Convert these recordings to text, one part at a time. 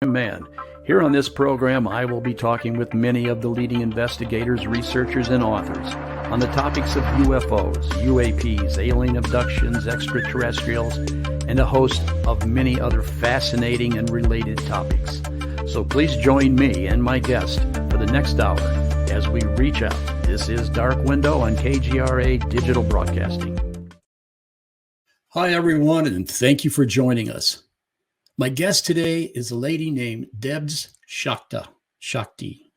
Man. Here on this program, I will be talking with many of the leading investigators, researchers, and authors on the topics of UFOs, UAPs, alien abductions, extraterrestrials, and a host of many other fascinating and related topics. So please join me and my guest for the next hour as we reach out. This is Dark Window on KGRA Digital Broadcasting. Hi, everyone, and thank you for joining us. My guest today is a lady named Debz Shakti,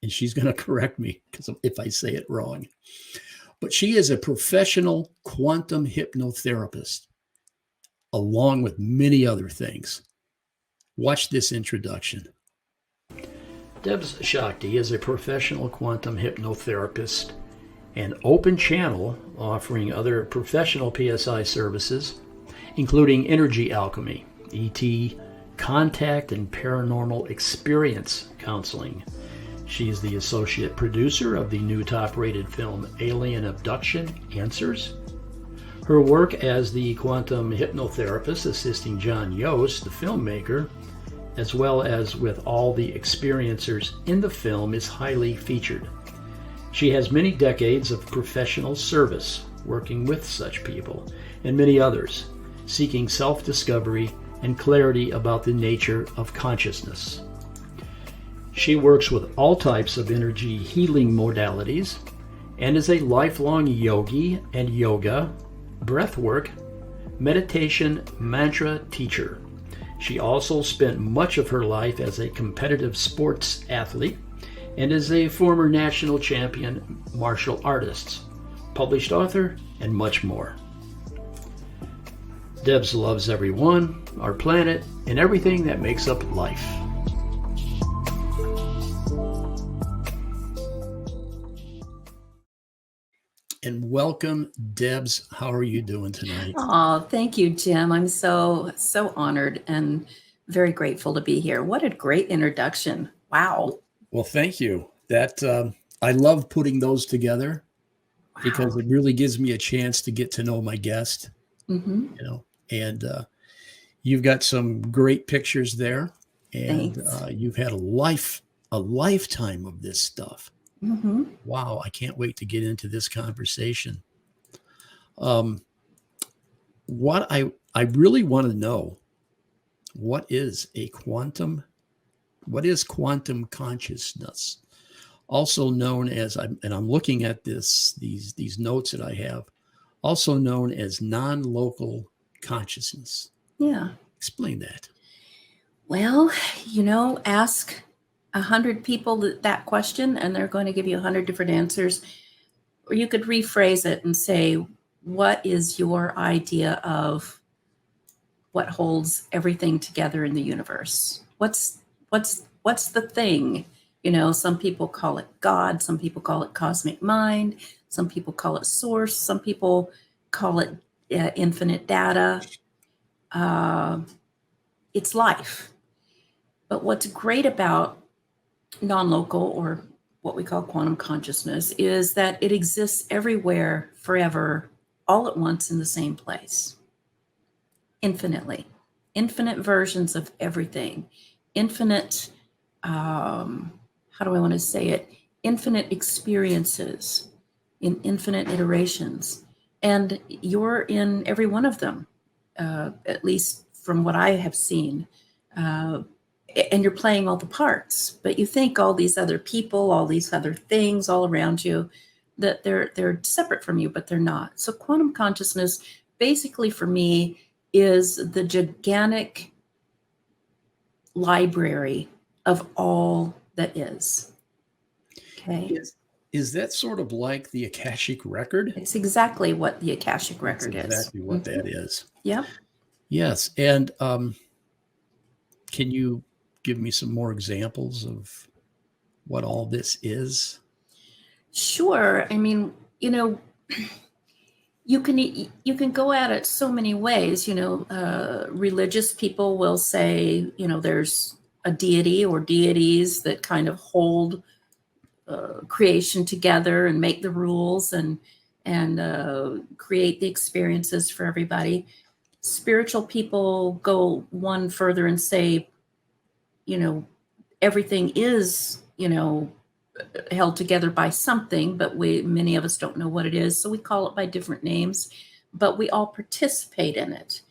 and she's going to correct me if I say it wrong. But she is a professional quantum hypnotherapist, along with many other things. Watch this introduction. Debz Shakti is a professional quantum hypnotherapist and open channel offering other professional PSI services, including energy alchemy, ET, contact, and paranormal experience counseling. She is the associate producer of the new top-rated film Alien Abduction Answers. Her work as the quantum hypnotherapist assisting John Yost, the filmmaker, as well as with all the experiencers in the film, is highly featured. She has many decades of professional service working with such people and many others, seeking self-discovery and clarity about the nature of consciousness. She works with all types of energy healing modalities and is a lifelong yogi and yoga, breathwork, meditation, mantra teacher. She also spent much of her life as a competitive sports athlete and is a former national champion martial artist, published author, and much more. Debz loves everyone, our planet, and everything that makes up life. And welcome, Debz. How are you doing tonight? Oh, thank you, Jim. I'm so honored and very grateful to be here. What a great introduction. Wow. Well, thank you. I love putting those together because it really gives me a chance to get to know my guest. Mm-hmm. And you've got some great pictures there, and you've had a lifetime of this stuff. Mm-hmm. Wow, I can't wait to get into this conversation. What I really want to know, what is quantum consciousness, also known as, and I'm looking at these notes that I have, also known as non-local consciousness. Yeah. Explain that. Well, ask 100 people that question, and they're going to give you 100 different answers. Or you could rephrase it and say, what is your idea of what holds everything together in the universe? What's the thing? Some people call it God. Some people call it cosmic mind. Some people call it source. Some people call it infinite data. It's life. But what's great about non-local, or what we call quantum consciousness, is that it exists everywhere, forever, all at once in the same place. Infinitely. Infinite versions of everything. Infinite, how do I want to say it? Infinite experiences in infinite iterations. And you're in every one of them, at least from what I have seen. And you're playing all the parts, but you think all these other people, all these other things all around you, that they're separate from you, but they're not. So quantum consciousness, basically for me, is the gigantic library of all that is. Okay. Is that sort of like the Akashic record? It's exactly what the Akashic record is. Exactly what that is. Yep. Yes. And can you give me some more examples of what all this is? Sure. I mean, you can go at it so many ways. Religious people will say, there's a deity or deities that kind of hold creation together and make the rules and create the experiences for everybody. Spiritual people go one further and say everything is, held together by something, but many of us don't know what it is. So we call it by different names, but we all participate in it.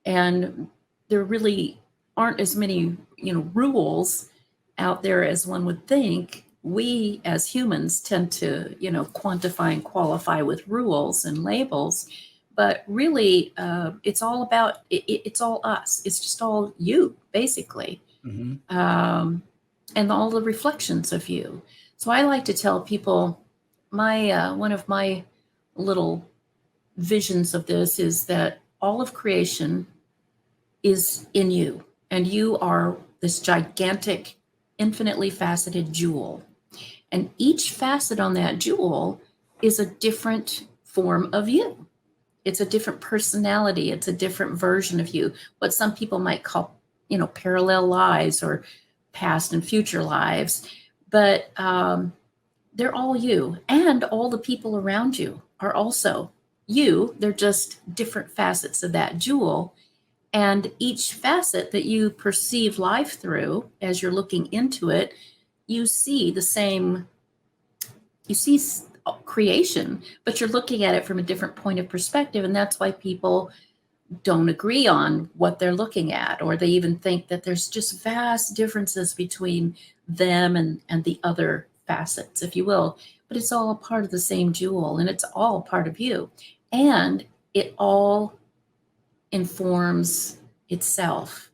And there really aren't as many, rules out there as one would think. We as humans tend to, quantify and qualify with rules and labels, but really it's all about, it's all us. It's just all you, basically. Mm-hmm. And all the reflections of you. So I like to tell people my one of my little visions of this is that all of creation is in you, and you are this gigantic, infinitely faceted jewel. And each facet on that jewel is a different form of you. It's a different personality. It's a different version of you. What some people might call, parallel lives or past and future lives. But they're all you, and all the people around you are also you. They're just different facets of that jewel. And each facet that you perceive life through, as you're looking into it, you see the same, you see creation, but you're looking at it from a different point of perspective. And that's why people don't agree on what they're looking at, or they even think that there's just vast differences between them and the other facets, if you will. But it's all a part of the same jewel, and it's all part of you. And it all informs itself.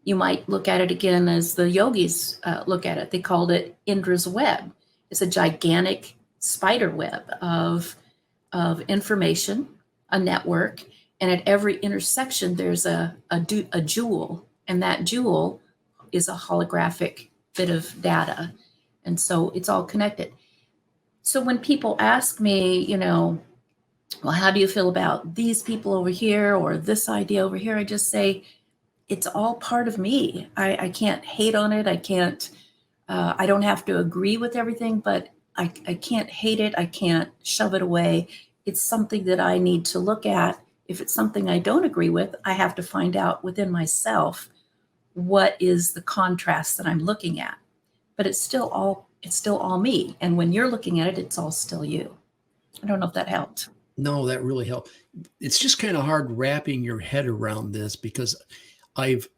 You might look at it again as the yogis look at it. They called it Indra's web. It's a gigantic spider web of information, a network, and at every intersection there's a jewel, and that jewel is a holographic bit of data, and so it's all connected. So when people ask me, well, how do you feel about these people over here or this idea over here, I just say it's all part of me. I can't hate on it. I can't. I don't have to agree with everything, but I can't hate it. I can't shove it away. It's something that I need to look at. If it's something I don't agree with, I have to find out within myself what is the contrast that I'm looking at. But it's still all me. And when you're looking at it, it's all still you. I don't know if that helped. No, that really helped. It's just kind of hard wrapping your head around this, because I've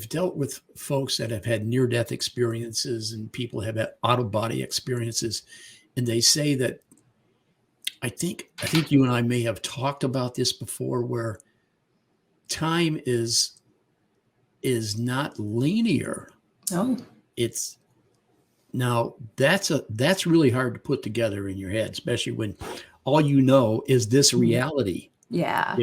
dealt with folks that have had near-death experiences, and people have had out-of-body experiences, and they say that, I think you and I may have talked about this before, where time is not linear. Oh. It's now that's really hard to put together in your head, especially when all you know is this reality. Yeah.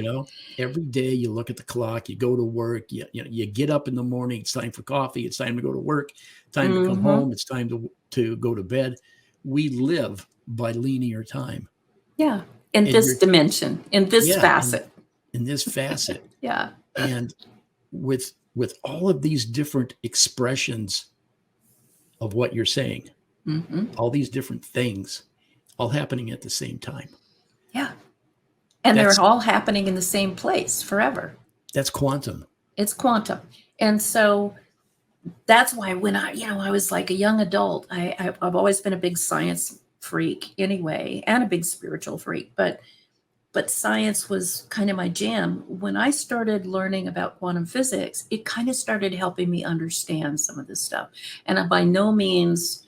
Every day you look at the clock, you go to work, you get up in the morning, it's time for coffee, it's time to go to work, time to come home, it's time to go to bed. We live by linear time. Yeah. In this dimension, in this facet. In this facet. Yeah. And with all of these different expressions of what you're saying, all these different things, all happening at the same time. Yeah. And they're all happening in the same place forever. That's quantum. It's quantum. And so that's why when I was like a young adult, I've always been a big science freak anyway, and a big spiritual freak, but science was kind of my jam. When I started learning about quantum physics, it kind of started helping me understand some of this stuff. And by no means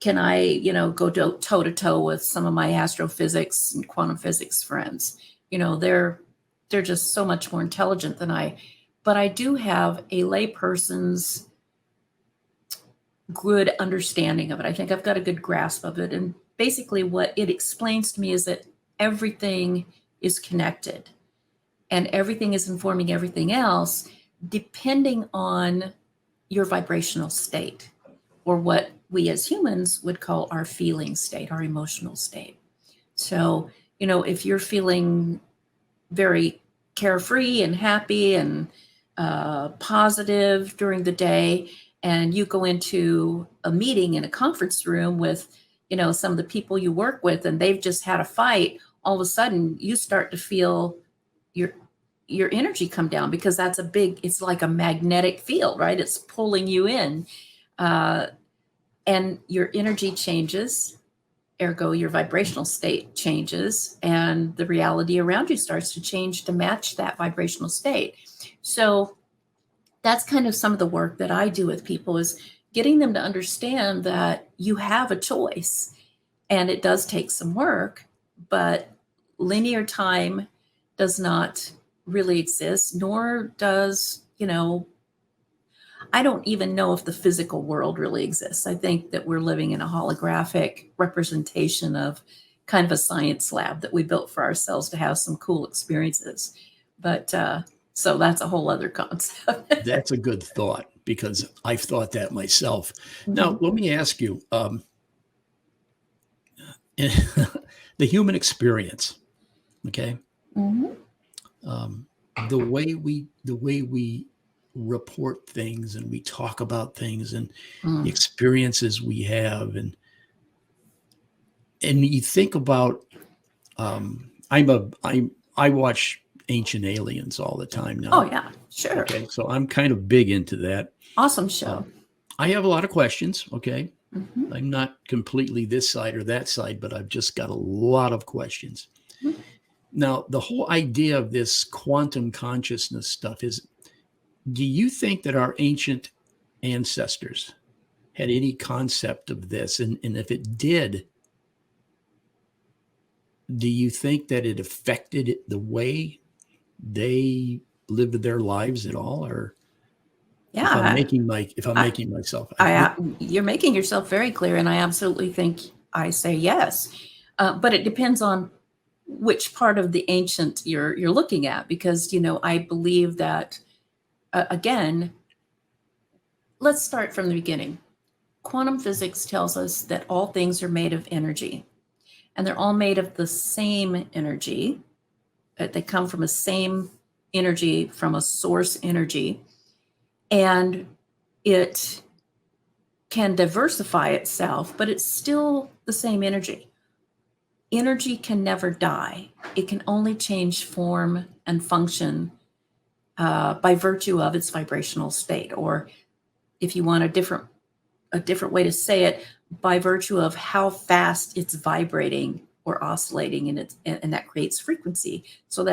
can I, go toe to toe with some of my astrophysics and quantum physics friends. They're just so much more intelligent than I. But I do have a layperson's good understanding of it. I think I've got a good grasp of it. And basically what it explains to me is that everything is connected, and everything is informing everything else depending on your vibrational state, or what we as humans would call our feeling state, our emotional state. So, if you're feeling very carefree and happy and positive during the day, and you go into a meeting in a conference room with, some of the people you work with, and they've just had a fight, all of a sudden you start to feel your energy come down, because it's like a magnetic field, right? It's pulling you in. And your energy changes, ergo your vibrational state changes, and the reality around you starts to change to match that vibrational state. So that's kind of some of the work that I do with people, is getting them to understand that you have a choice, and it does take some work, but linear time does not really exist, nor does, I don't even know if the physical world really exists. I think that we're living in a holographic representation of kind of a science lab that we built for ourselves to have some cool experiences. But so that's a whole other concept. That's a good thought, because I've thought that myself. Mhm. Now, let me ask you, the human experience, okay? Mhm. The way we report things, and we talk about things, and Mm. the experiences we have, and you think about, I watch Ancient Aliens all the time now. Oh, yeah, sure. Okay, so I'm kind of big into that. Awesome show. I have a lot of questions. Okay, Mhm. I'm not completely this side or that side, but I've just got a lot of questions. Mhm. Now, the whole idea of this quantum consciousness stuff is, do you think that our ancient ancestors had any concept of this? And if it did, do you think that it affected the way they lived their lives at all? Or if I'm Yeah, making myself, you're making yourself very clear, and I absolutely think I say yes. But it depends on which part of the ancient you're looking at, because I believe that, again, let's start from the beginning. Quantum physics tells us that all things are made of energy, and they're all made of the same energy. They come from a same energy, from a source energy, and it can diversify itself, but it's still the same energy. Energy can never die. It can only change form and function by virtue of its vibrational state, or if you want a different way to say it, by virtue of how fast it's vibrating or oscillating, and that creates frequency. So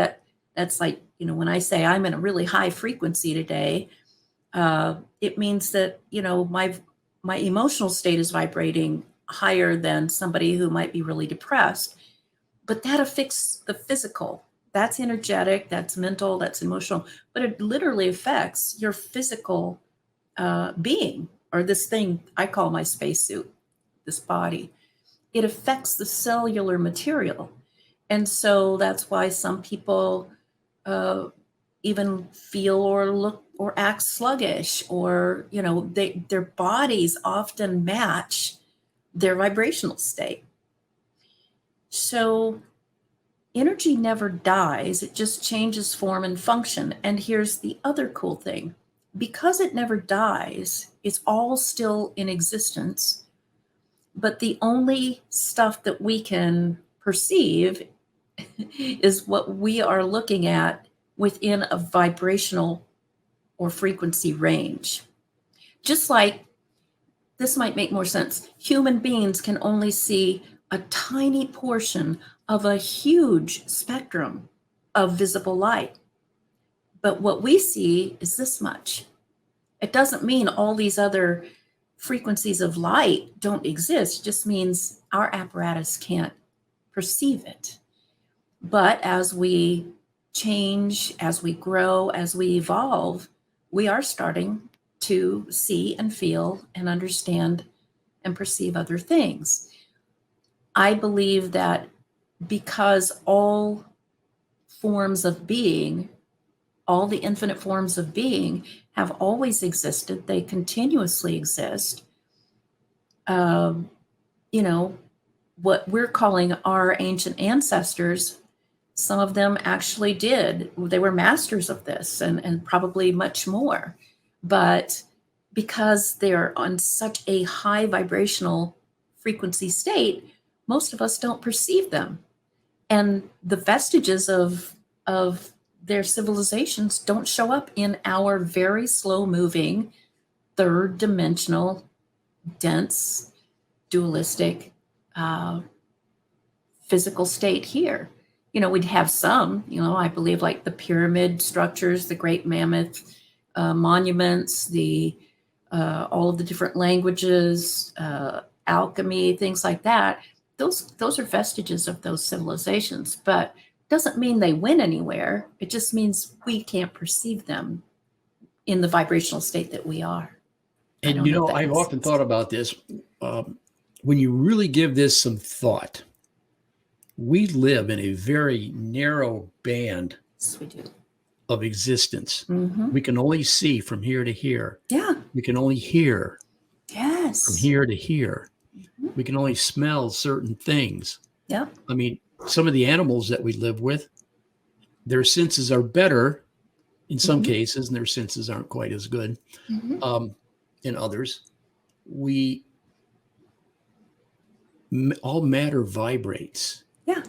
that's like, when I say I'm in a really high frequency today, it means that my emotional state is vibrating higher than somebody who might be really depressed. But that affects the physical. That's energetic, that's mental, that's emotional, but it literally affects your physical being, or this thing I call my spacesuit, this body. It affects the cellular material. And so that's why some people uh, even feel or look or act sluggish, or their bodies often match their vibrational state. So energy never dies, it just changes form and function. And here's the other cool thing: because it never dies, it's all still in existence, but the only stuff that we can perceive is what we are looking at within a vibrational or frequency range. Just like, this might make more sense, human beings can only see a tiny portion of a huge spectrum of visible light. But what we see is this much. It doesn't mean all these other frequencies of light don't exist, it just means our apparatus can't perceive it. But as we change, as we grow, as we evolve, we are starting to see and feel and understand and perceive other things. I believe that because all forms of being, all the infinite forms of being have always existed, they continuously exist. Um, you know, what we're calling our ancient ancestors, some of them actually did. They were masters of this, and probably much more. But because they're on such a high vibrational frequency state, most of us don't perceive them. And the vestiges of their civilizations don't show up in our very slow moving, third dimensional, dense, dualistic physical state here. We'd have some, I believe, like the pyramid structures, the great mammoth monuments, the all of the different languages, alchemy, things like that. Those are vestiges of those civilizations, but doesn't mean they went anywhere. It just means we can't perceive them in the vibrational state that we are. And I've often thought about this. When you really give this some thought, we live in a very narrow band Yes, we do. of existence. Mm-hmm. We can only see from here to here. Yeah. We can only hear Yes. from here to here. Mm-hmm. We can only smell certain things. Yeah. I mean, some of the animals that we live with, their senses are better in some Mm-hmm. cases, and their senses aren't quite as good Mm-hmm. in others. All matter vibrates. Yeah.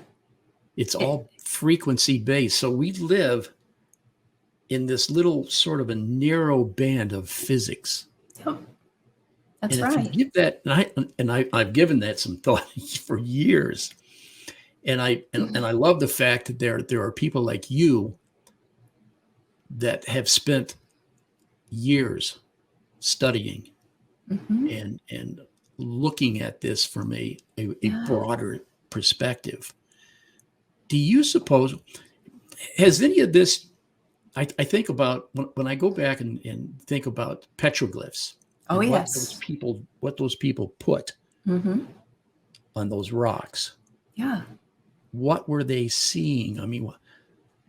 It's all frequency based. So we live in this little sort of a narrow band of physics. Yep. That's and right. if you give that, I've given that some thought for years. And I love the fact that there are people like you that have spent years studying Mm-hmm. and looking at this from a broader perspective. Do you suppose, has any of this, I think about when I go back and think about petroglyphs, Oh, and yes. what those people put Mm-hmm. on those rocks, Yeah. what were they seeing? I mean,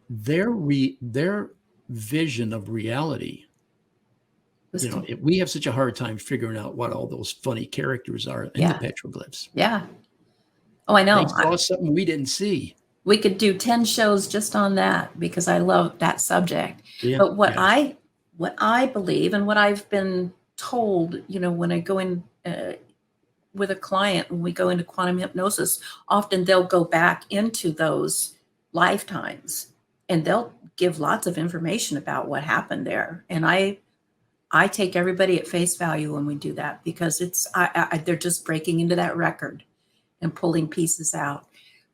their vision of reality. We have such a hard time figuring out what all those funny characters are in the petroglyphs. Yeah. Oh, I know. They saw something we didn't see. We could do 10 shows just on that because I love that subject. Yeah, But what I believe and what I've been told, when I go in with a client, when we go into quantum hypnosis, often they'll go back into those lifetimes and they'll give lots of information about what happened there. And I take everybody at face value when we do that because they're just breaking into that record and pulling pieces out.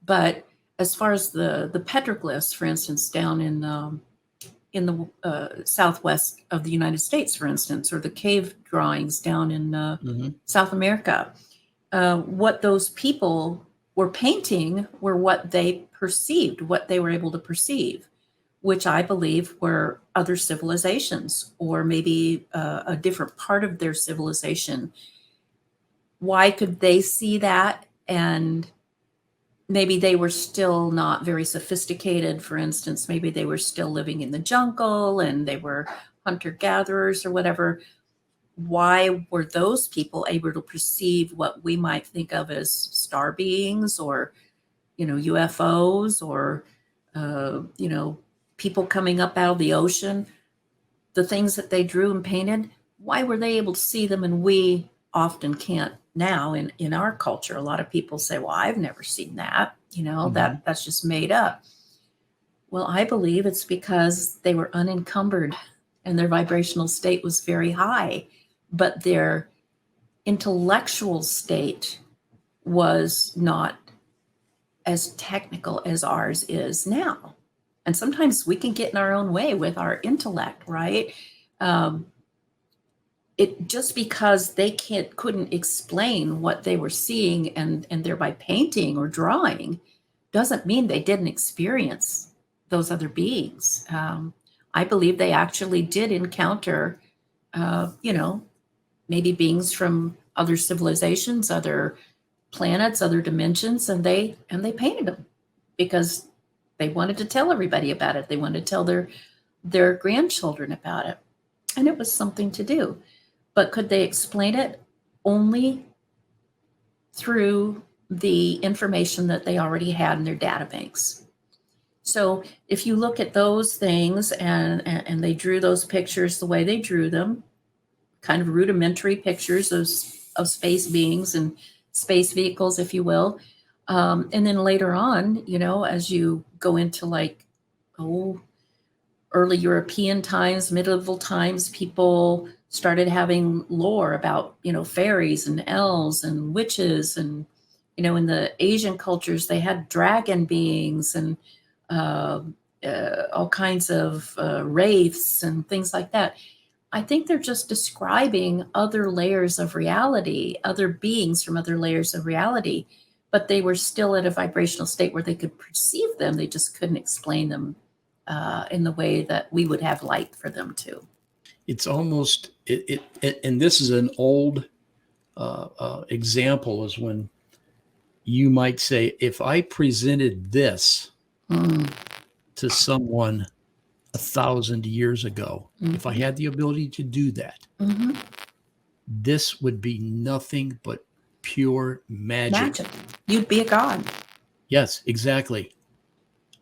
But as far as the petroglyphs, for instance, down in the southwest of the United States, for instance, or the cave drawings down in South America, what those people were painting were what they perceived, what they were able to perceive, which I believe were other civilizations or maybe a different part of their civilization. Why could they see that? And maybe they were still not very sophisticated. For instance, maybe they were still living in the jungle and they were hunter-gatherers or whatever. Why were those people able to perceive what we might think of as star beings or, UFOs or, people coming up out of the ocean? The things that they drew and painted, why were they able to see them and we often can't now in our culture? A lot of people say, well, I've never seen that, that's just made up. Well, I believe it's because they were unencumbered and their vibrational state was very high, but their intellectual state was not as technical as ours is now. And sometimes we can get in our own way with our intellect, right? It just because they couldn't explain what they were seeing and thereby painting or drawing doesn't mean they didn't experience those other beings. I believe they actually did encounter, maybe beings from other civilizations, other planets, other dimensions, and they painted them because they wanted to tell everybody about it. They wanted to tell their grandchildren about it, and it was something to do. But could they explain it? Only through the information that they already had in their databanks. So if you look at those things and they drew those pictures the way they drew them, kind of rudimentary pictures of space beings and space vehicles, if you will. And then later on, as you go into early European times, medieval times, people started having lore about, fairies and elves and witches. And, in the Asian cultures, they had dragon beings and all kinds of wraiths and things like that. I think they're just describing other layers of reality, other beings from other layers of reality, but they were still at a vibrational state where they could perceive them. They just couldn't explain them in the way that we would have light for them to. It's almost and this is an old example, is when you might say, if I presented this to someone 1,000 years ago, if I had the ability to do that, this would be nothing but pure magic. You'd be a god. Yes, exactly.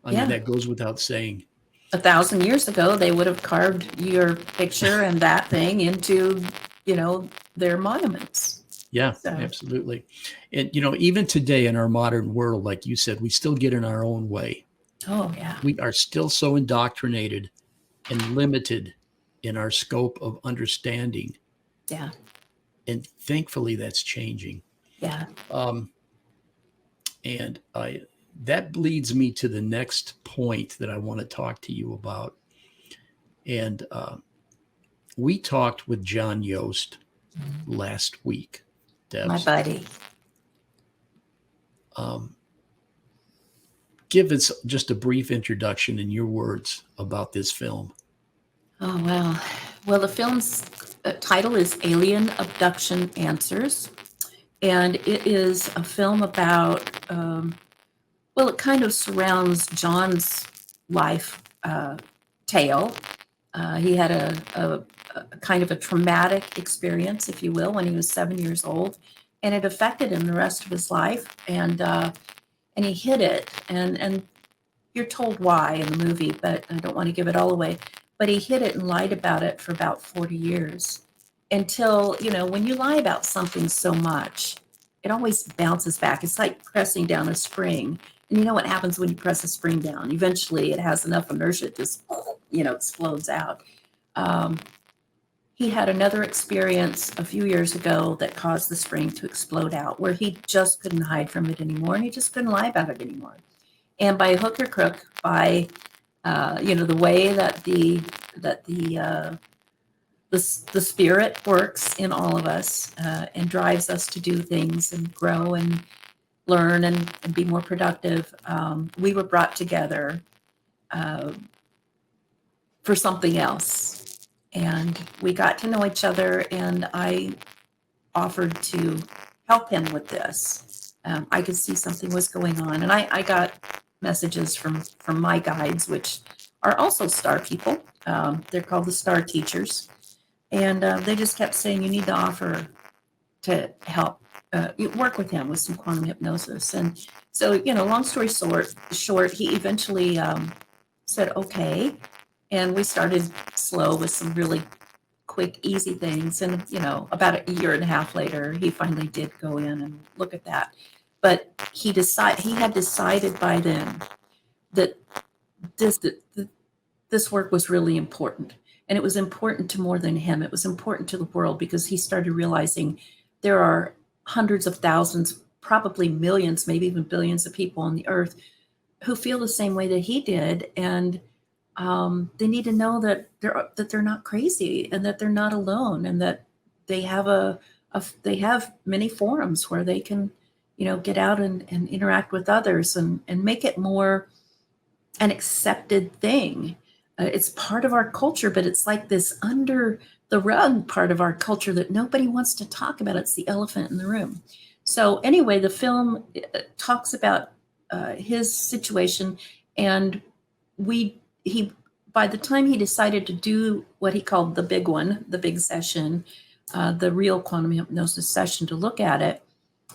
I mean, that goes without saying. 1,000 years ago, they would have carved your picture and that thing into, their monuments. Yeah, so. Absolutely. And, even today in our modern world, like you said, we still get in our own way. Oh, yeah. We are still so indoctrinated and limited in our scope of understanding. Yeah. And thankfully, that's changing. Yeah. And that leads me to the next point that I want to talk to you about. And we talked with John Yost last week, Debz. My buddy. Give us just a brief introduction in your words about this film. Oh, wow. Well, the film's title is Alien Abduction Answers. And it is a film about, it kind of surrounds John's life tale. He had a kind of a traumatic experience, if you will, when he was 7 years old, and it affected him the rest of his life. And he hid it, and you're told why in the movie, but I don't want to give it all away. But he hid it and lied about it for about 40 years until, when you lie about something so much, it always bounces back. It's like pressing down a spring. And you know what happens when you press a spring down? Eventually it has enough inertia, it just, explodes out. He had another experience a few years ago that caused the spring to explode out, where he just couldn't hide from it anymore, and he just couldn't lie about it anymore. And by hook or crook, by the way that the spirit works in all of us and drives us to do things and grow and learn and be more productive, we were brought together for something else. And we got to know each other, and I offered to help him with this. I could see something was going on, and I got messages from my guides, which are also star people. They're called the star teachers. And they just kept saying, you need to offer to help work with him with some quantum hypnosis. And so, long story short, he eventually said, okay. And we started slow with some really quick, easy things. And, about a year and a half later, he finally did go in and look at that. But he had decided by then that this work was really important. And it was important to more than him. It was important to the world, because he started realizing there are hundreds of thousands, probably millions, maybe even billions of people on the earth who feel the same way that he did. And they need to know that they're not crazy, and that they're not alone, and that they have they have many forums where they can, get out and interact with others and make it more an accepted thing. It's part of our culture, but it's like this under the rug part of our culture that nobody wants to talk about. It's the elephant in the room. So anyway, the film talks about his situation, and by the time he decided to do what he called the big one, the big session, the real quantum hypnosis session, to look at it,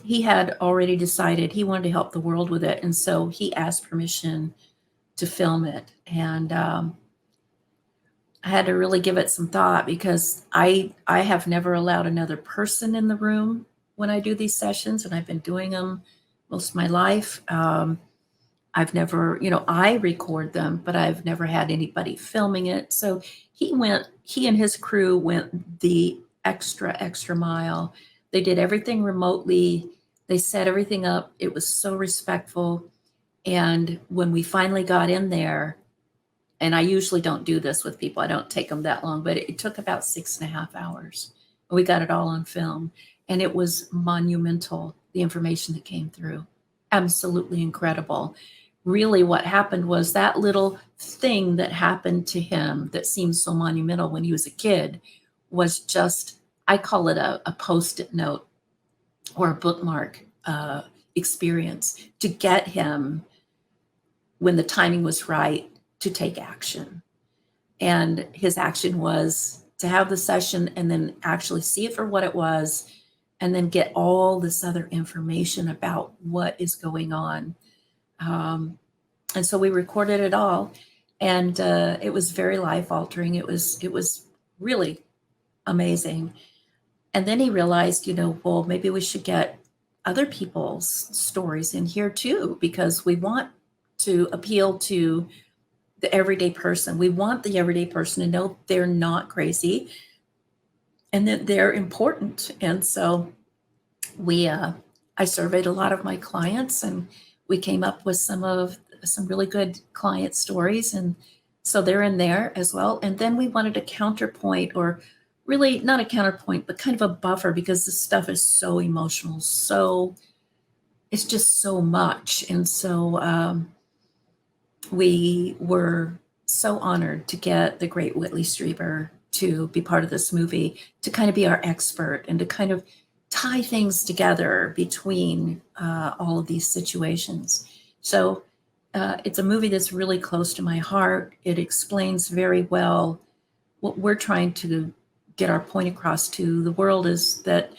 he had already decided he wanted to help the world with it. And so he asked permission to film it. And I had to really give it some thought, because I have never allowed another person in the room when I do these sessions, and I've been doing them most of my life. I've never, I record them, but I've never had anybody filming it. So he and his crew went the extra mile. They did everything remotely. They set everything up. It was so respectful. And when we finally got in there, and I usually don't do this with people, I don't take them that long, but it took about 6.5 hours. We got it all on film, and it was monumental, the information that came through. Absolutely incredible. Really, what happened was that little thing that happened to him that seemed so monumental when he was a kid was just, I call it a post-it note or a bookmark experience to get him, when the timing was right, to take action. And his action was to have the session and then actually see it for what it was, and then get all this other information about what is going on. And so we recorded it all, and it was very life altering. It was really amazing. And then he realized, well, maybe we should get other people's stories in here too, because we want to appeal to the everyday person. We want the everyday person to know they're not crazy and that they're important. And so I surveyed a lot of my clients, and we came up with some really good client stories. And so they're in there as well. And then we wanted a counterpoint, or really not a counterpoint, but kind of a buffer, because this stuff is so emotional. So it's just so much. And so, we were so honored to get the great Whitley Strieber to be part of this movie, to kind of be our expert and to kind of tie things together between all of these situations. So it's a movie that's really close to my heart. It explains very well what we're trying to get our point across to the world, is that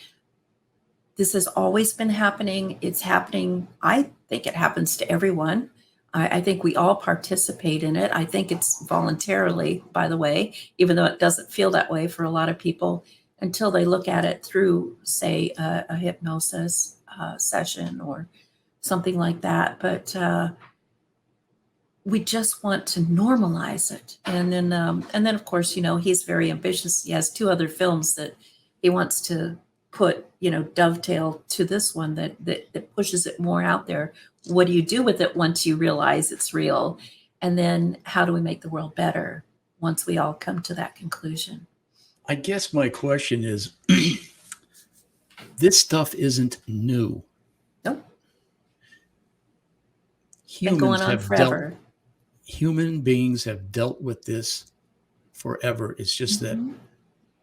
this has always been happening. It's happening. I think it happens to everyone. I think we all participate in it. I think it's voluntarily, by the way, even though it doesn't feel that way for a lot of people until they look at it through, say, a hypnosis session or something like that. But we just want to normalize it. And then, of course, he's very ambitious. He has 2 other films that he wants to put, dovetail to this one that pushes it more out there. What do you do with it once you realize it's real? And then how do we make the world better once we all come to that conclusion? I guess my question is, this stuff isn't new. Nope. Been going on forever. Human beings have dealt with this forever. It's just that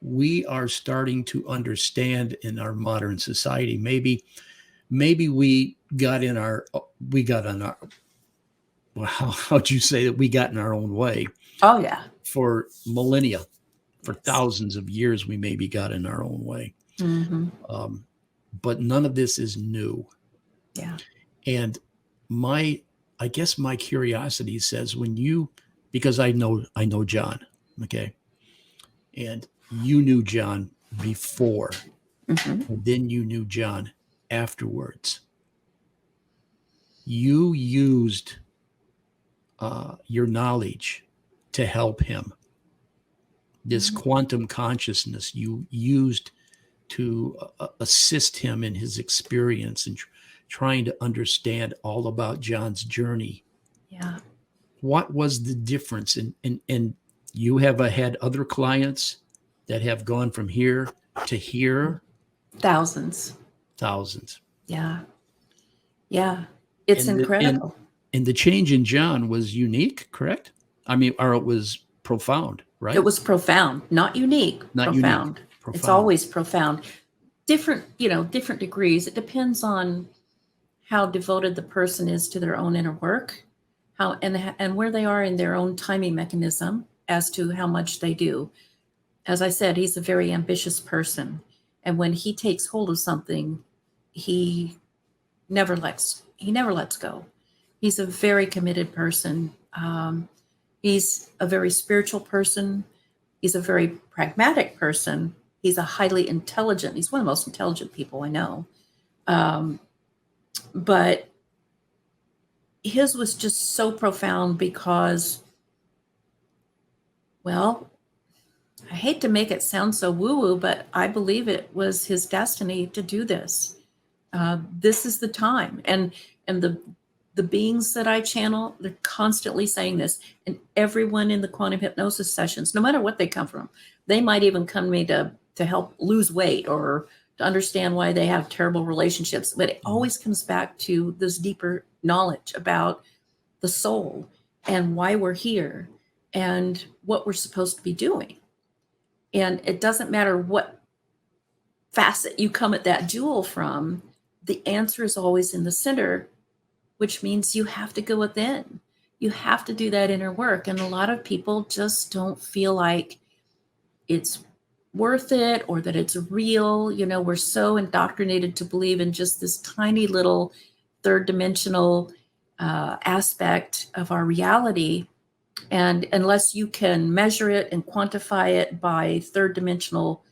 we are starting to understand in our modern society. Maybe we got on our, well, how'd you say that we got in our own way? Oh, yeah. For millennia, for thousands of years, we maybe got in our own way. Mm-hmm. But none of this is new. Yeah. And I guess my curiosity says, because I know John, okay? And you knew John before, and then you knew John afterwards. You used your knowledge to help him. This quantum consciousness you used to assist him in his experience and trying to understand all about John's journey. Yeah. What was the difference? And you have had other clients that have gone from here to here? Thousands. Yeah. Yeah. It's incredible. And the change in John was unique, correct? I mean, or it was profound, right? It was profound, not unique, profound. It's always profound. Different degrees. It depends on how devoted the person is to their own inner work, and where they are in their own timing mechanism as to how much they do. As I said, he's a very ambitious person. And when he takes hold of something, he never lets go. He's a very committed person. He's a very spiritual person. He's a very pragmatic person. He's he's one of the most intelligent people I know. But his was just so profound because, well, I hate to make it sound so woo-woo, but I believe it was his destiny to do this. This is the time, and the beings that I channel, they're constantly saying this, and everyone in the quantum hypnosis sessions, no matter what they come from, they might even come to me to help lose weight or to understand why they have terrible relationships, but it always comes back to this deeper knowledge about the soul and why we're here and what we're supposed to be doing. And it doesn't matter what facet you come at that jewel from, the answer is always in the center, which means you have to go within. You have to do that inner work. And a lot of people just don't feel like it's worth it or that it's real. You know, we're so indoctrinated to believe in just this tiny little third dimensional aspect of our reality. And unless you can measure it and quantify it by third dimensional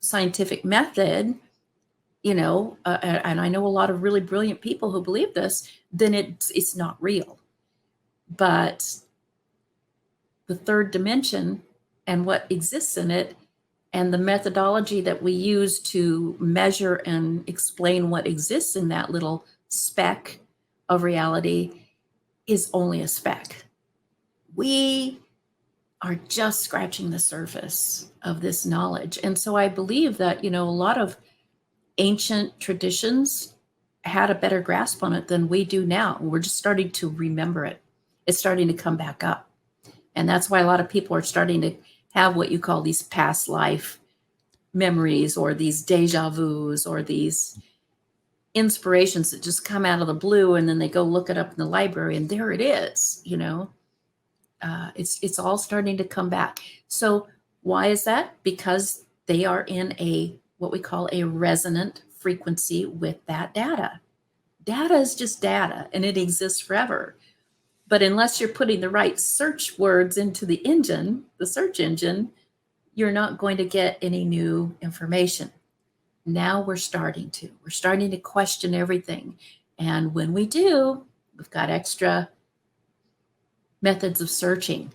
scientific method, you know, and I know a lot of really brilliant people who believe this, then it's not real. But the third dimension and what exists in it and the methodology that we use to measure and explain what exists in that little speck of reality is only a speck. We are just scratching the surface of this knowledge. And so I believe that, you know, a lot of ancient traditions had a better grasp on it than we do now. We're just starting to remember it. It's starting to come back up. And that's why a lot of people are starting to have what you call these past life memories or these deja vus or these inspirations that just come out of the blue, and then they go look it up in the library and there it is, you know. It's all starting to come back. So why is that? Because they are in a what we call a resonant frequency with that data. Data is just data and it exists forever. But unless you're putting the right search words into the engine, the search engine, you're not going to get any new information. Now we're starting to question everything. And when we do, we've got extra methods of searching.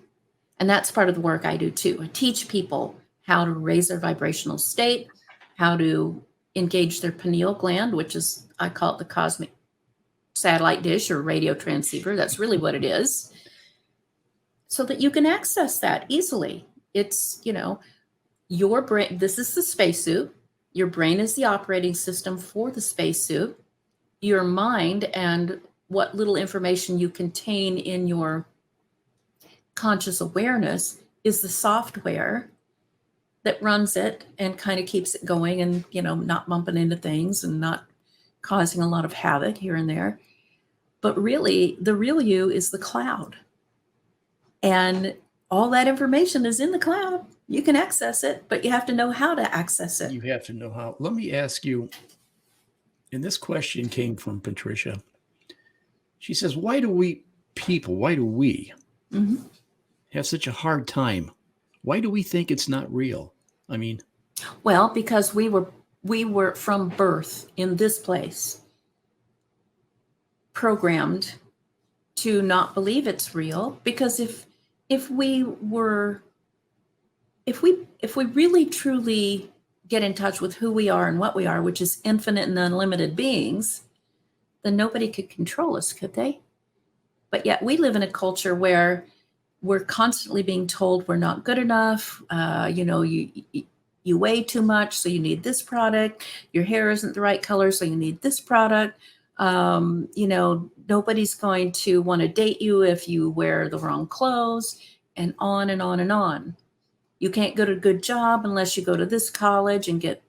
And that's part of the work I do too. I teach people how to raise their vibrational state, how to engage their pineal gland, which is, I call it the cosmic satellite dish or radio transceiver. That's really what it is. So that you can access that easily. It's, you know, your brain, this is the spacesuit. Your brain is the operating system for the spacesuit. Your mind and what little information you contain in your conscious awareness is the software that runs it and kind of keeps it going and, you know, not bumping into things and not causing a lot of havoc here and there. But really, the real you is the cloud. And all that information is in the cloud. You can access it, but you have to know how to access it. You have to know how. Let me ask you, and this question came from Patricia. She says, why do we Mm-hmm. have such a hard time? Why do we think it's not real? I mean, well, because we were from birth in this place programmed to not believe it's real. Because if we really truly get in touch with who we are and what we are, which is infinite and unlimited beings, then nobody could control us, could they? But yet we live in a culture where we're constantly being told we're not good enough. You know, you weigh too much, so you need this product. Your hair isn't the right color, so you need this product. You know, nobody's going to want to date you if you wear the wrong clothes, and on and on and on. You can't get a good job unless you go to this college and get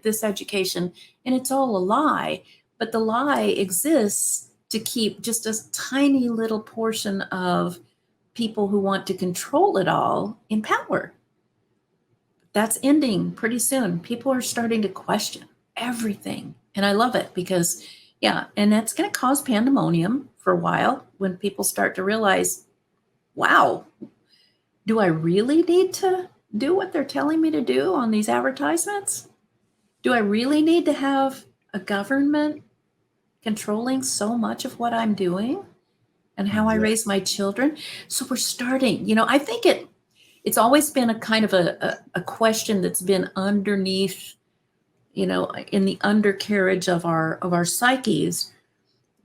this education. And it's all a lie. But the lie exists to keep just a tiny little portion of people who want to control it all in power. That's ending pretty soon. People are starting to question everything. And I love it because, yeah, and that's going to cause pandemonium for a while when people start to realize, wow, do I really need to do what they're telling me to do on these advertisements? Do I really need to have a government controlling so much of what I'm doing and how I raise my children. So we're starting, I think it's always been a kind of a question that's been underneath, in the undercarriage of our psyches.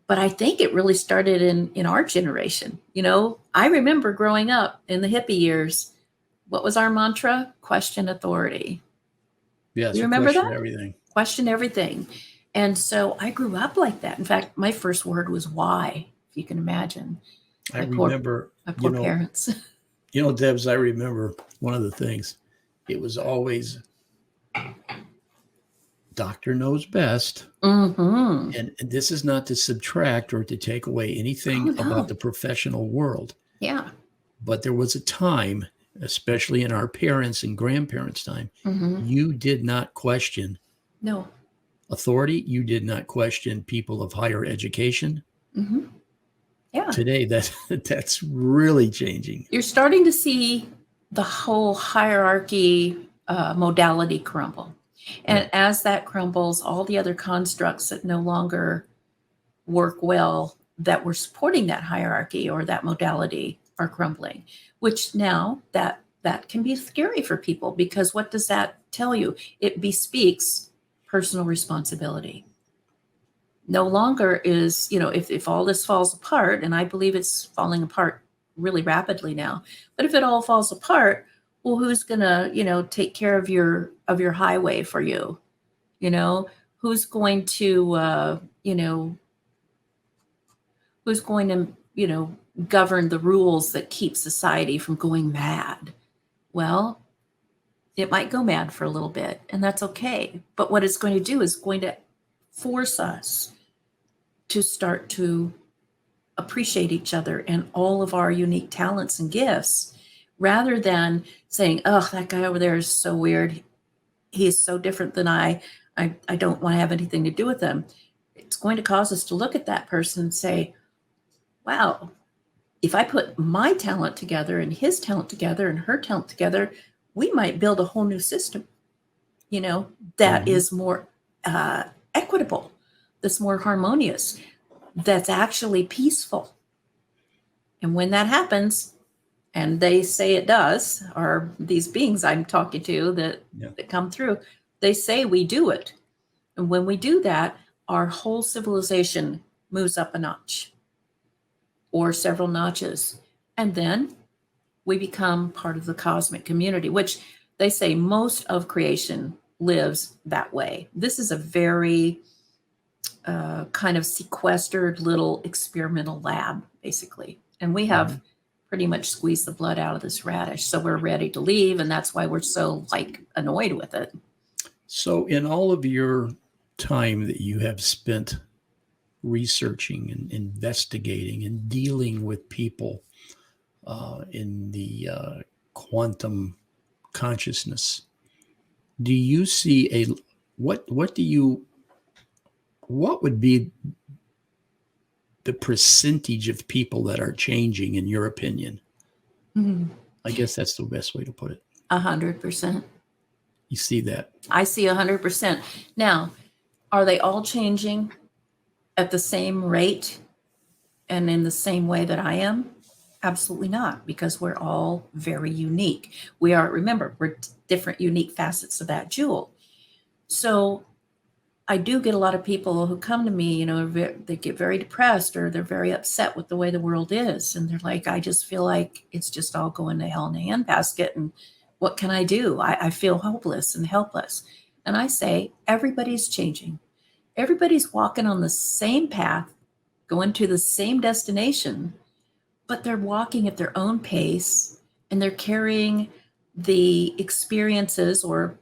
But I think it really started in our generation. I remember growing up in the hippie years. What was our mantra? Question authority. Yes, You remember question that? everything. Question everything. And so I grew up like that. In fact, my first word was why, if you can imagine. I remember, My poor parents. Debz, I remember one of the things. It was always doctor knows best. Mm-hmm. And this is not to subtract or to take away anything about the professional world. Yeah. But there was a time, especially in our parents' and grandparents' time, you did not question authority. You did not question people of higher education. Mm-hmm. Yeah. Today, that's really changing. You're starting to see the whole hierarchy modality crumble. And as that crumbles, all the other constructs that no longer work well that were supporting that hierarchy or that modality are crumbling, which now that can be scary for people, because what does that tell you? It bespeaks personal responsibility. No longer is, if all this falls apart, and I believe it's falling apart really rapidly now, but if it all falls apart, well, who's gonna, take care of your highway for you? Who's going to, who's going to, govern the rules that keep society from going mad? Well, it might go mad for a little bit, and that's okay. But what it's going to do is going to force us to start to appreciate each other and all of our unique talents and gifts, rather than saying, oh, that guy over there is so weird. He's so different than I don't want to have anything to do with him. It's going to cause us to look at that person and say, wow, if I put my talent together and his talent together and her talent together, we might build a whole new system, that is more equitable, that's more harmonious, that's actually peaceful. And when that happens, and they say it does, or these beings I'm talking to that come through, they say we do it. And when we do that, our whole civilization moves up a notch or several notches. And then we become part of the cosmic community, which they say most of creation lives that way. This is a very kind of sequestered little experimental lab, basically. And we have pretty much squeezed the blood out of this radish. So we're ready to leave. And that's why we're so annoyed with it. So in all of your time that you have spent researching and investigating and dealing with people in the quantum consciousness, do you see what would be the percentage of people that are changing, in your opinion? I guess that's the best way to put it. 100%. You see that? I see 100%. Now, are they all changing at the same rate and in the same way that I am? Absolutely not, because we're all very unique. Remember, we're different, unique facets of that jewel. So I do get a lot of people who come to me, they get very depressed or they're very upset with the way the world is. And they're like, I just feel like it's just all going to hell in a handbasket. And what can I do? I feel hopeless and helpless. And I say, everybody's changing. Everybody's walking on the same path, going to the same destination, but they're walking at their own pace, and they're carrying the experiences or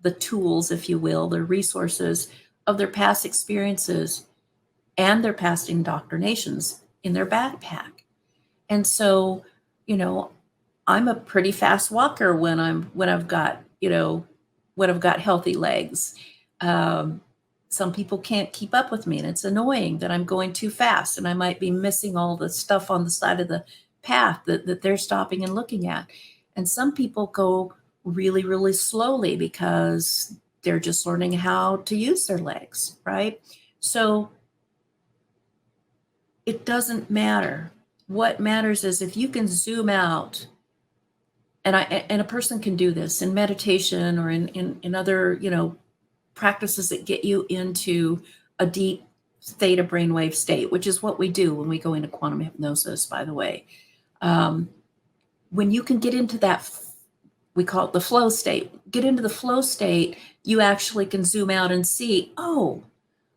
the tools, if you will, the resources of their past experiences and their past indoctrinations in their backpack. And so, I'm a pretty fast walker when I've got healthy legs. Some people can't keep up with me, and it's annoying that I'm going too fast and I might be missing all the stuff on the side of the path that they're stopping and looking at. And some people go really, really slowly because they're just learning how to use their legs, right? So it doesn't matter. What matters is if you can zoom out, and a person can do this in meditation or in other, practices that get you into a deep theta brainwave state, which is what we do when we go into quantum hypnosis, by the way. When you can get into that, we call it the flow state, get into the flow state, you actually can zoom out and see, oh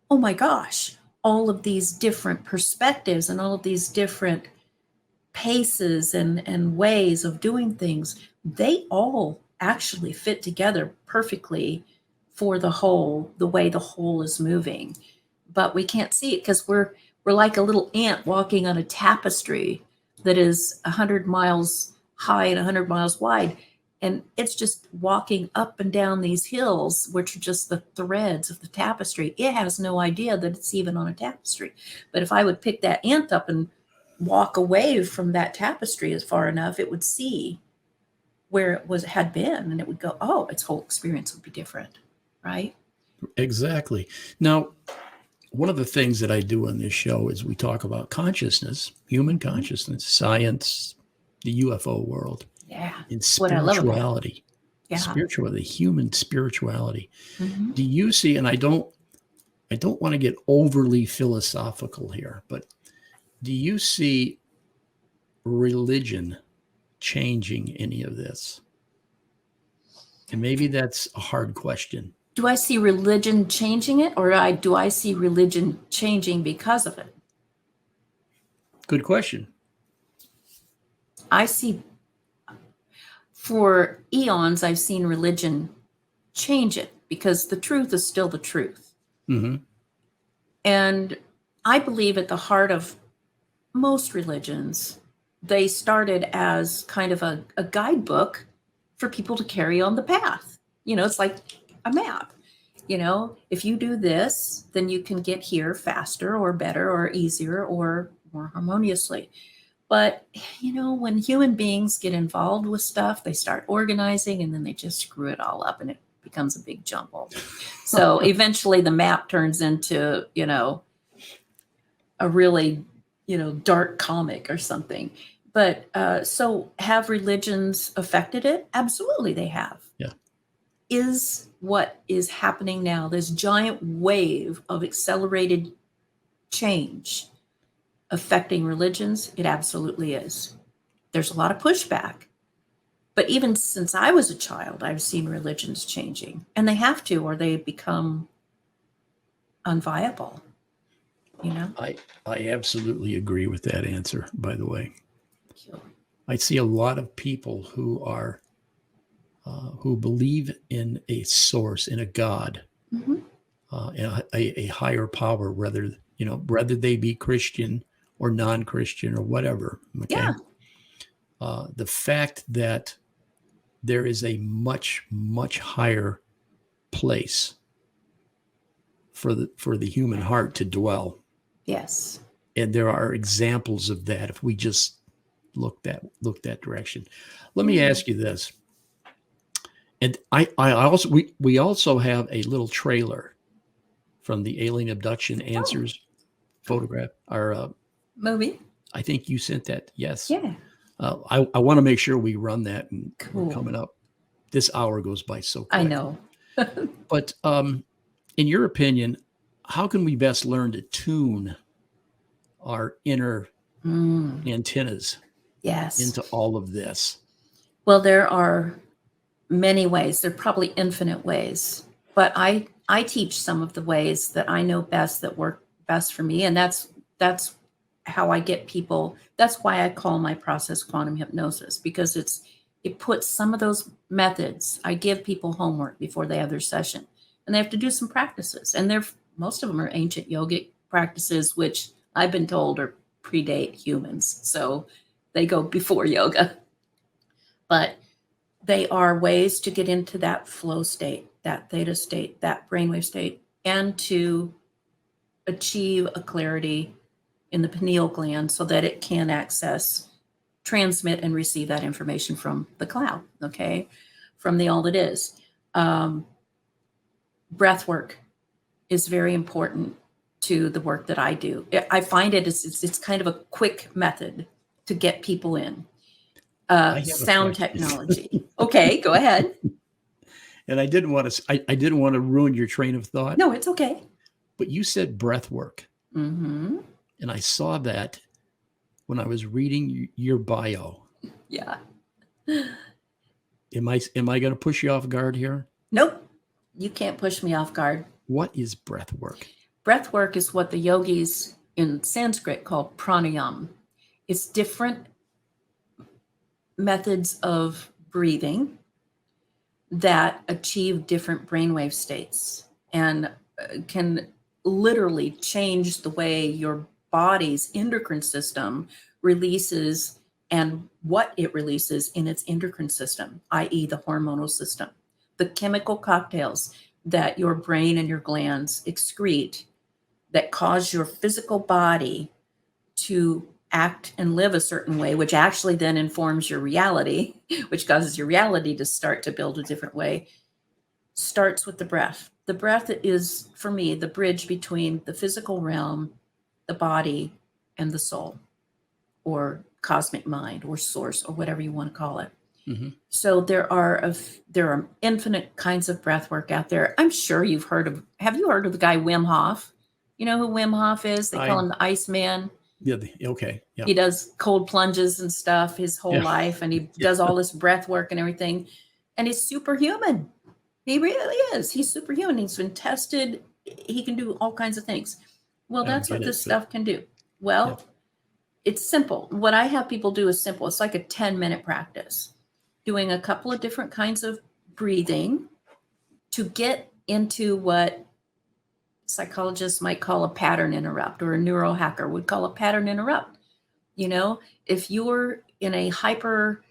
my gosh, all of these different perspectives and all of these different paces and ways of doing things, they all actually fit together perfectly for the whole, the way the whole is moving. But we can't see it because we're like a little ant walking on a tapestry that is 100 miles high and 100 miles wide. And it's just walking up and down these hills, which are just the threads of the tapestry. It has no idea that it's even on a tapestry. But if I would pick that ant up and walk away from that tapestry as far enough, it would see where it had been, and it would go, oh, its whole experience would be different, right? Exactly. Now, one of the things that I do on this show is we talk about consciousness, human consciousness, science, the UFO world, and spirituality. Spirituality, human spirituality. Mm-hmm. Do you see, and I don't want to get overly philosophical here, but do you see religion changing any of this? And maybe that's a hard question. Do I see religion changing it, or do I see religion changing because of it? Good question. I see, for eons, I've seen religion change it because the truth is still the truth. Mm-hmm. And I believe at the heart of most religions, they started as kind of a guidebook for people to carry on the path. It's like a map. If you do this, then you can get here faster or better or easier or more harmoniously. But, when human beings get involved with stuff, they start organizing and then they just screw it all up and it becomes a big jumble. So eventually the map turns into, a really, dark comic or something. But so have religions affected it? Absolutely, they have. Yeah. Is what is happening now, this giant wave of accelerated change affecting religions? It absolutely is. There's a lot of pushback. But even since I was a child, I've seen religions changing. And they have to, or they become unviable. I absolutely agree with that answer, by the way. I see a lot of people who are who believe in a source, in a God, mm-hmm. In a higher power, whether they be Christian or non-Christian or whatever. Okay? Yeah. The fact that there is a much, much higher place for the human heart to dwell. Yes. And there are examples of that if we just look that direction. Let me ask you this. And I also we also have a little trailer from the Alien Abduction Answers photograph, our movie. I think you sent that. Yes. Yeah. I want to make sure we run that, and we're coming up. This hour goes by so quick. I know. But in your opinion, how can we best learn to tune our inner antennas into all of this? Well, there are many ways. There are probably infinite ways. But I teach some of the ways that I know best, that work best for me. And that's how I get people. That's why I call my process quantum hypnosis, because it puts some of those methods. I give people homework before they have their session, and they have to do some practices. And most of them are ancient yogic practices, which I've been told predate humans. So they go before yoga. But they are ways to get into that flow state, that theta state, that brainwave state, and to achieve a clarity in the pineal gland so that it can transmit and receive that information from the cloud, okay, from the all that is. Breath work is very important to the work that I do. I find it's kind of a quick method to get people in. I have a Sound question. technology. Okay, go ahead. And I didn't want to ruin your train of thought. No, it's okay. But you said breath work. Mm-hmm. And I saw that when I was reading your bio. Yeah. Am I going to push you off guard here? Nope. You can't push me off guard. What is breath work? Breath work is what the yogis in Sanskrit call pranayama. It's different methods of breathing that achieve different brainwave states and can literally change the way your body's endocrine system releases and what it releases in its endocrine system, i.e., the hormonal system. The chemical cocktails that your brain and your glands excrete that cause your physical body to act and live a certain way, which actually then informs your reality, which causes your reality to start to build a different way, starts with the breath. The breath is, for me, the bridge between the physical realm, the body, and the soul, or cosmic mind, or source, or whatever you want to call it. Mm-hmm. So there are infinite kinds of breath work out there. I'm sure you've heard of. Have you heard of the guy Wim Hof? You know who Wim Hof is? They call him the Iceman. Yeah. Okay. Yeah. He does cold plunges and stuff his whole life, and he does all this breath work and everything. And he's superhuman. He really is. He's superhuman. He's been tested. He can do all kinds of things. Well, that's what this stuff can do. Well, it's simple. What I have people do is simple. It's like a 10-minute practice, doing a couple of different kinds of breathing to get into what psychologists might call a pattern interrupt, or a neurohacker would call a pattern interrupt. You know, if you're in a hyper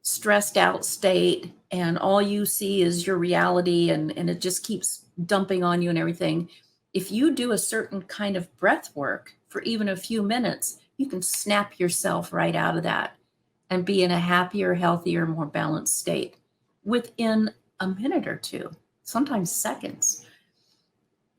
stressed out state and all you see is your reality and it just keeps dumping on you and everything, if you do a certain kind of breath work for even a few minutes, you can snap yourself right out of that and be in a happier, healthier, more balanced state within a minute or two, sometimes seconds.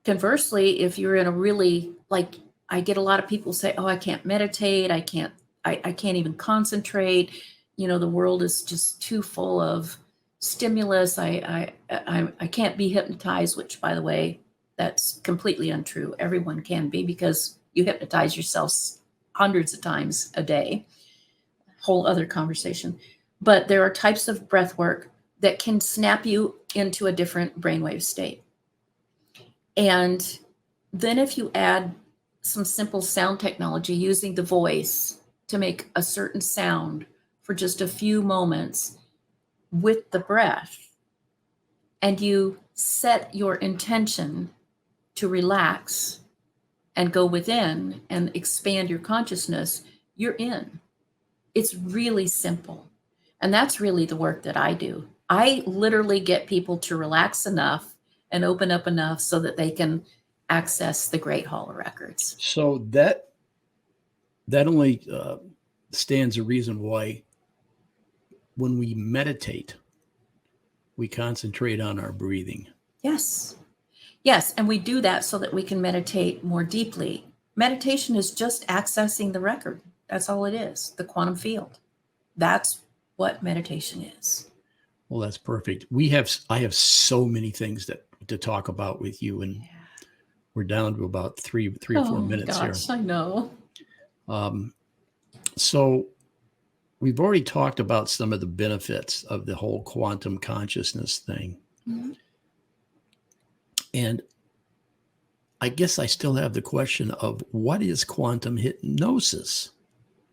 Conversely, if you're in a really, like, I get a lot of people say, oh, I can't meditate. I can't even concentrate. You know, the world is just too full of stimulus. I can't be hypnotized, which, by the way, that's completely untrue. Everyone can be, because you hypnotize yourself hundreds of times a day. Whole other conversation. But there are types of breath work that can snap you into a different brainwave state. And then if you add some simple sound technology using the voice to make a certain sound for just a few moments with the breath, and you set your intention to relax and go within and expand your consciousness, you're in. It's really simple. And that's really the work that I do. I literally get people to relax enough and open up enough so that they can access the Great Hall of Records. So that only stands a reason why when we meditate, we concentrate on our breathing. Yes. Yes. And we do that so that we can meditate more deeply. Meditation is just accessing the record. That's all it is. The quantum field. That's what meditation is. Well, that's perfect. I have so many things to talk about with you, and we're down to about three or 4 minutes here. I know. So we've already talked about some of the benefits of the whole quantum consciousness thing. Mm-hmm. And I guess I still have the question of, what is quantum hypnosis?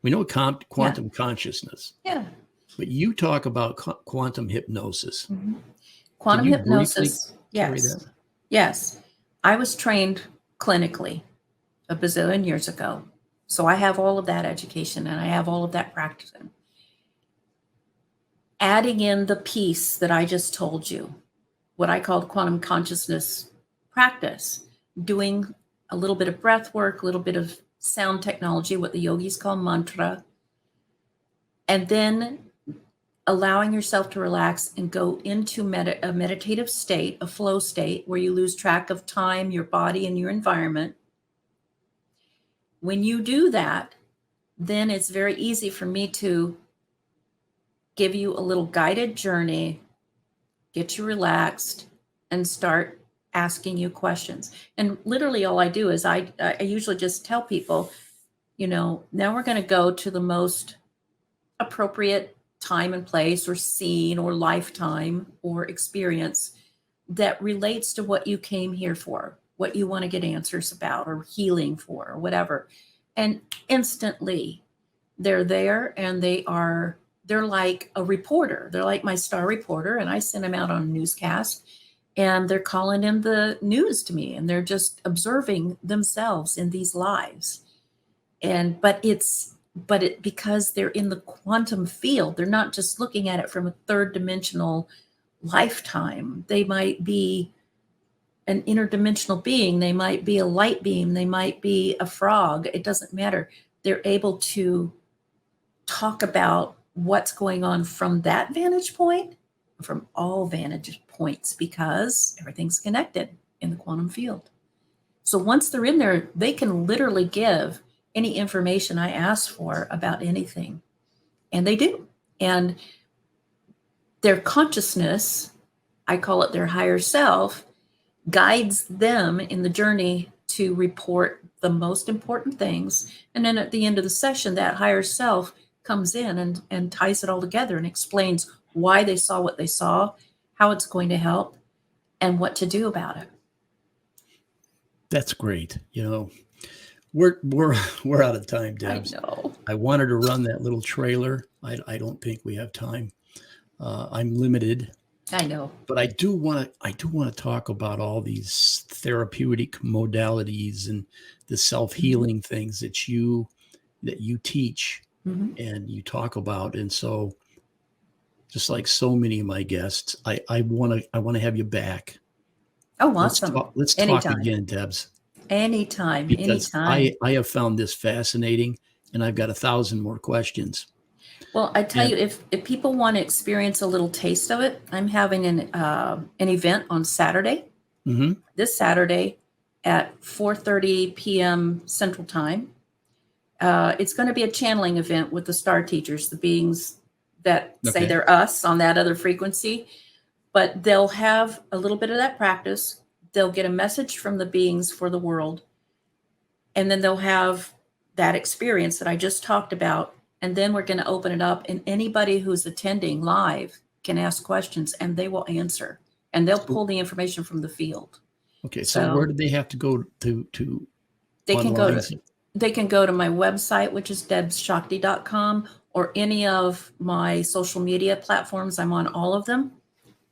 We know quantum consciousness. Yeah. But you talk about quantum hypnosis. Mm-hmm. Quantum hypnosis. Yes. Yes. I was trained clinically a bazillion years ago. So I have all of that education and I have all of that practice. Adding in the piece that I just told you, what I called quantum consciousness practice, doing a little bit of breath work, a little bit of sound technology, what the yogis call mantra, and then allowing yourself to relax and go into a meditative state, a flow state, where you lose track of time, your body, and your environment. when you do that, then it's very easy for me to give you a little guided journey, get you relaxed, and start asking you questions. And literally all I do is I usually just tell people, now we're going to go to the most appropriate time and place or scene or lifetime or experience that relates to what you came here for, what you want to get answers about or healing for or whatever. And instantly they're there, and they're like a reporter. They're like my star reporter, and I send them out on a newscast, and they're calling in the news to me, and they're just observing themselves in these lives. But because they're in the quantum field, they're not just looking at it from a third dimensional lifetime. They might be an interdimensional being. They might be a light beam. They might be a frog. It doesn't matter. They're able to talk about what's going on from that vantage point, from all vantage points, because everything's connected in the quantum field. So once they're in there, they can literally give any information I ask for about anything. And they do. And their consciousness, I call it their higher self, guides them in the journey to report the most important things. And then at the end of the session, that higher self comes in and ties it all together and explains why they saw what they saw, how it's going to help, and what to do about it. That's great. We're out of time, Debz. I know. I wanted to run that little trailer. I don't think we have time. I'm limited. I know. But I do want to talk about all these therapeutic modalities and the self-healing things that you teach and you talk about. And so, just like so many of my guests, I want to have you back. Oh, awesome. Let's talk again, Debz. Anytime. Because I have found this fascinating, and I've got 1,000 more questions. Well, I tell you, if people want to experience a little taste of it, I'm having an event on Saturday, this Saturday at 4:30 p.m. Central Time. It's going to be a channeling event with the star teachers, the beings that say they're us on that other frequency. But they'll have a little bit of that practice. They'll get a message from the beings for the world. And then they'll have that experience that I just talked about. And then we're going to open it up, and anybody who's attending live can ask questions, and they will answer, and they'll pull the information from the field. Okay. So where do they have to go to they can go to my website, which is debzshakti.com, or any of my social media platforms. I'm on all of them,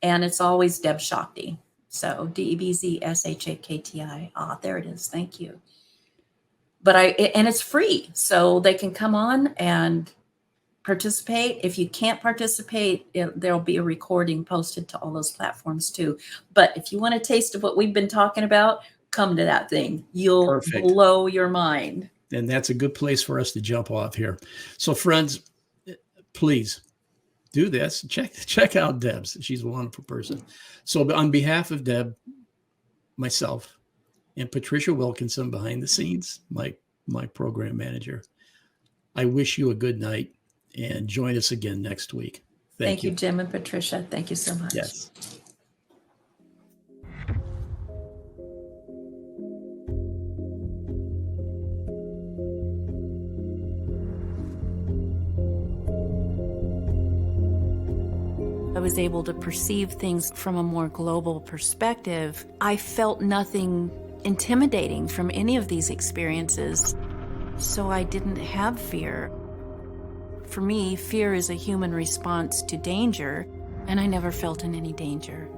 and it's always Debz Shakti. So DEBZSHAKTI. There it is. Thank you. But and it's free, so they can come on and participate. If you can't participate, there'll be a recording posted to all those platforms too. But if you want a taste of what we've been talking about, come to that thing. You'll blow your mind. And that's a good place for us to jump off here. So friends, please do this. Check out Debz. She's a wonderful person. So on behalf of Deb, myself, and Patricia Wilkinson behind the scenes, my program manager, I wish you a good night, and join us again next week. Thank you, Jim and Patricia. Thank you so much. Yes. I was able to perceive things from a more global perspective. I felt nothing intimidating from any of these experiences, so I didn't have fear. For me, fear is a human response to danger, and I never felt in any danger.